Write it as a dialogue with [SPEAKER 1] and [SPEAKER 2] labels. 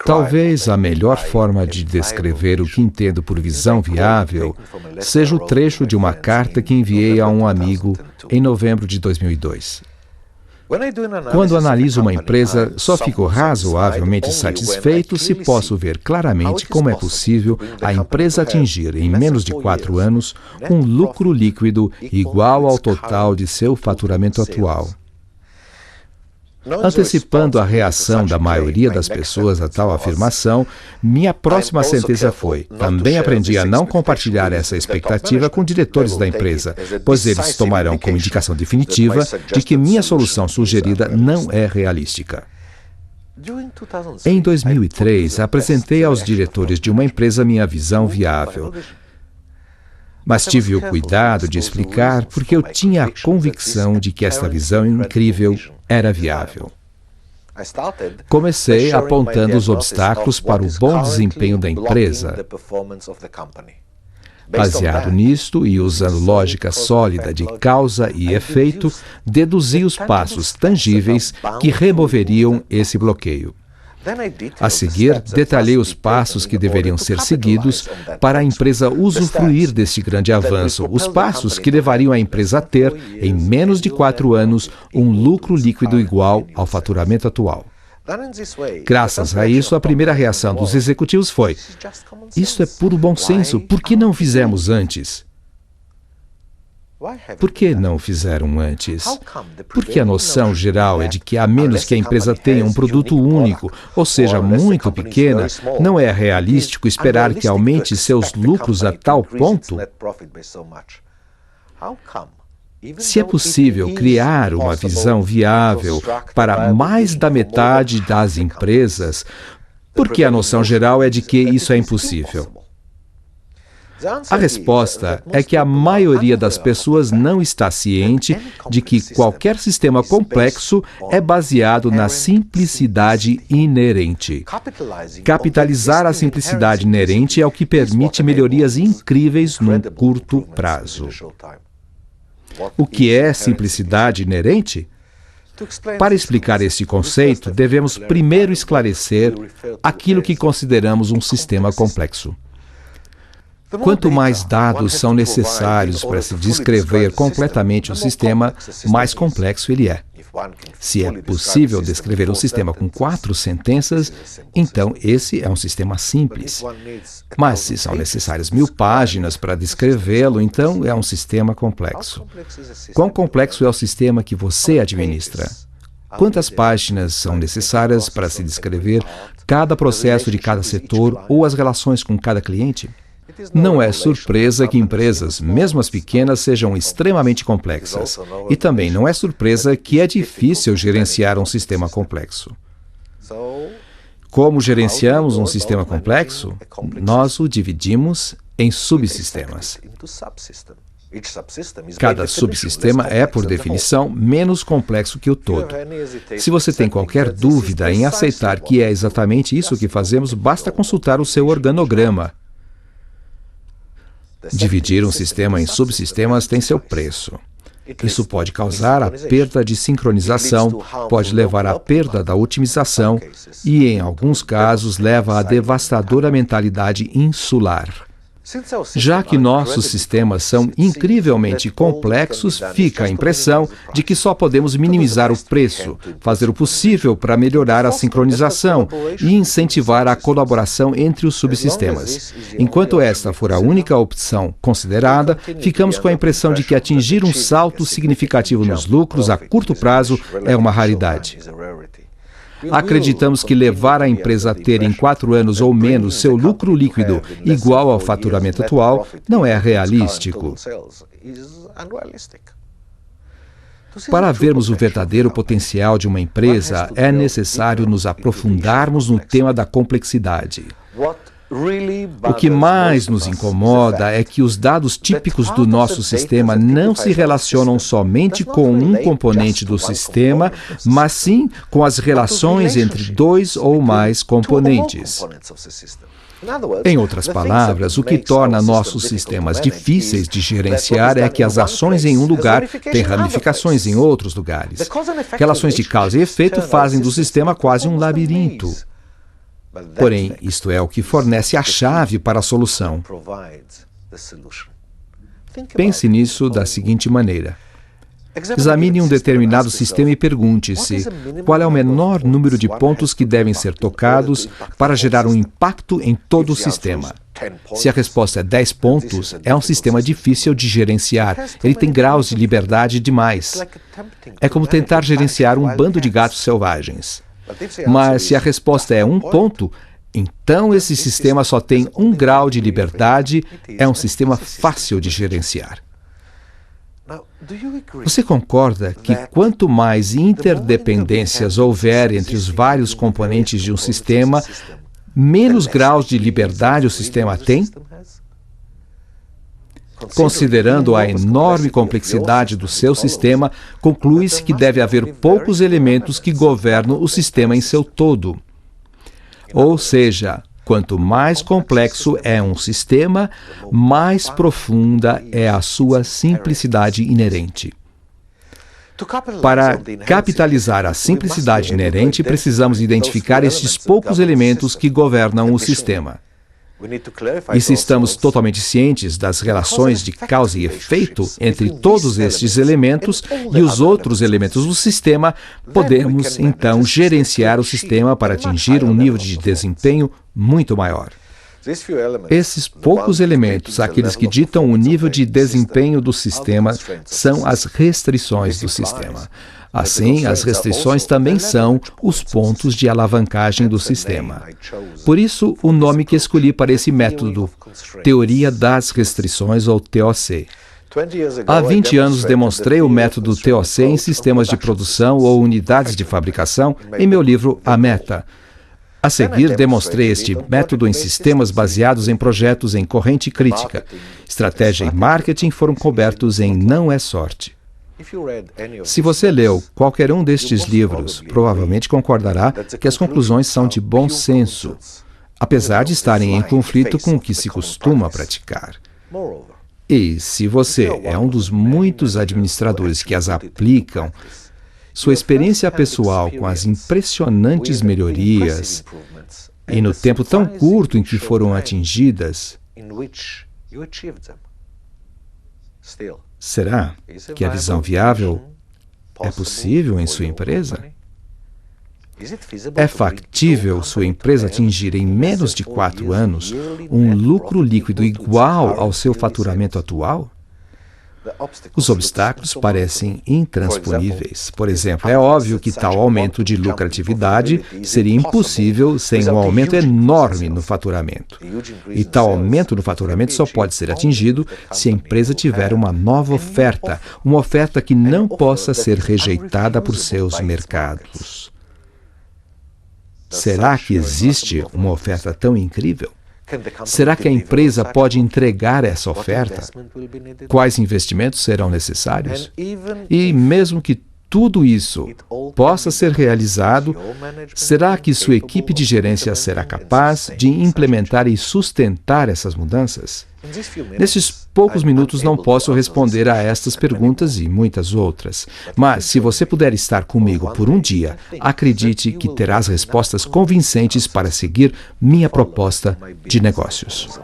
[SPEAKER 1] Talvez a melhor forma de descrever o que entendo por visão viável seja o trecho de uma carta que enviei a um amigo em novembro de 2002. Quando analiso uma empresa, só fico razoavelmente satisfeito se posso ver claramente como é possível a empresa atingir, em menos de 4 anos, um lucro líquido igual ao total de seu faturamento atual. Antecipando a reação da maioria das pessoas a tal afirmação, minha próxima sentença foi: também aprendi a não compartilhar essa expectativa com diretores da empresa, pois eles tomarão como indicação definitiva de que minha solução sugerida não é realística. Em 2003, apresentei aos diretores de uma empresa minha visão viável, mas tive o cuidado de explicar porque eu tinha a convicção de que esta visão incrível era viável. Comecei apontando os obstáculos para o bom desempenho da empresa. Baseado nisto e usando lógica sólida de causa e efeito, deduzi os passos tangíveis que removeriam esse bloqueio. A seguir, detalhei os passos que deveriam ser seguidos para a empresa usufruir deste grande avanço, os passos que levariam a empresa a ter, em menos de 4 anos, um lucro líquido igual ao faturamento atual. Graças a isso, a primeira reação dos executivos foi: isso é puro bom senso, por que não fizemos antes? Por que não fizeram antes? Porque a noção geral é de que, a menos que a empresa tenha um produto único, ou seja, muito pequena, não é realístico esperar que aumente seus lucros a tal ponto. Se é possível criar uma visão viável para mais da metade das empresas, por que a noção geral é de que isso é impossível? A resposta é que a maioria das pessoas não está ciente de que qualquer sistema complexo é baseado na simplicidade inerente. Capitalizar a simplicidade inerente é o que permite melhorias incríveis num curto prazo. O que é simplicidade inerente? Para explicar este conceito, devemos primeiro esclarecer aquilo que consideramos um sistema complexo. Quanto mais dados são necessários para se descrever completamente o sistema, mais complexo ele é. Se é possível descrever um sistema com 4 sentenças, então esse é um sistema simples. Mas se são necessárias 1000 páginas para descrevê-lo, então é um sistema complexo. Quão complexo é o sistema que você administra? Quantas páginas são necessárias para se descrever cada processo de cada setor ou as relações com cada cliente? Não é surpresa que empresas, mesmo as pequenas, sejam extremamente complexas. E também não é surpresa que é difícil gerenciar um sistema complexo. Como gerenciamos um sistema complexo? Nós o dividimos em subsistemas. Cada subsistema é, por definição, menos complexo que o todo. Se você tem qualquer dúvida em aceitar que é exatamente isso que fazemos, basta consultar o seu organograma. Dividir um sistema em subsistemas tem seu preço. Isso pode causar a perda de sincronização, pode levar à perda da otimização e, em alguns casos, leva à devastadora mentalidade insular. Já que nossos sistemas são incrivelmente complexos, fica a impressão de que só podemos minimizar o preço, fazer o possível para melhorar a sincronização e incentivar a colaboração entre os subsistemas. Enquanto esta for a única opção considerada, ficamos com a impressão de que atingir um salto significativo nos lucros a curto prazo é uma raridade. Acreditamos que levar a empresa a ter em 4 anos ou menos seu lucro líquido igual ao faturamento atual não é realístico. Para vermos o verdadeiro potencial de uma empresa, é necessário nos aprofundarmos no tema da complexidade. O que mais nos incomoda é que os dados típicos do nosso sistema não se relacionam somente com um componente do sistema, mas sim com as relações entre dois ou mais componentes. Em outras palavras, o que torna nossos sistemas difíceis de gerenciar é que as ações em um lugar têm ramificações em outros lugares. Relações de causa e efeito fazem do sistema quase um labirinto. Porém, isto é o que fornece a chave para a solução. Pense nisso da seguinte maneira. Examine um determinado sistema e pergunte-se qual é o menor número de pontos que devem ser tocados para gerar um impacto em todo o sistema. Se a resposta é 10 pontos, é um sistema difícil de gerenciar. Ele tem graus de liberdade demais. É como tentar gerenciar um bando de gatos selvagens. Mas se a resposta é 1 ponto, então esse sistema só tem 1 grau de liberdade, é um sistema fácil de gerenciar. Você concorda que quanto mais interdependências houver entre os vários componentes de um sistema, menos graus de liberdade o sistema tem? Considerando a enorme complexidade do seu sistema, conclui-se que deve haver poucos elementos que governam o sistema em seu todo. Ou seja, quanto mais complexo é um sistema, mais profunda é a sua simplicidade inerente. Para capitalizar a simplicidade inerente, precisamos identificar estes poucos elementos que governam o sistema. E se estamos totalmente cientes das relações de causa e efeito entre todos estes elementos e os outros elementos do sistema, podemos, então, gerenciar o sistema para atingir um nível de desempenho muito maior. Esses poucos elementos, aqueles que ditam o nível de desempenho do sistema, são as restrições do sistema. Assim, as restrições também são os pontos de alavancagem do sistema. Por isso, o nome que escolhi para esse método, Teoria das Restrições, ou TOC. Há 20 anos demonstrei o método TOC em sistemas de produção ou unidades de fabricação em meu livro A Meta. A seguir, demonstrei este método em sistemas baseados em projetos em corrente crítica. Estratégia e marketing foram cobertos em Não é Sorte. Se você leu qualquer um destes livros, provavelmente concordará que as conclusões são de bom senso, apesar de estarem em conflito com o que se costuma praticar. E se você é um dos muitos administradores que as aplicam, sua experiência pessoal com as impressionantes melhorias e no tempo tão curto em que foram atingidas, será que a visão viável é possível em sua empresa? É factível sua empresa atingir em menos de 4 anos um lucro líquido igual ao seu faturamento atual? Os obstáculos parecem intransponíveis. Por exemplo, é óbvio que tal aumento de lucratividade seria impossível sem um aumento enorme no faturamento. E tal aumento no faturamento só pode ser atingido se a empresa tiver uma nova oferta, uma oferta que não possa ser rejeitada por seus mercados. Será que existe uma oferta tão incrível? Será que a empresa pode entregar essa oferta? Quais investimentos serão necessários? E mesmo que tudo isso possa ser realizado, será que sua equipe de gerência será capaz de implementar e sustentar essas mudanças? Nesses poucos minutos não posso responder a estas perguntas e muitas outras, mas se você puder estar comigo por um dia, acredite que terás respostas convincentes para seguir minha proposta de negócios.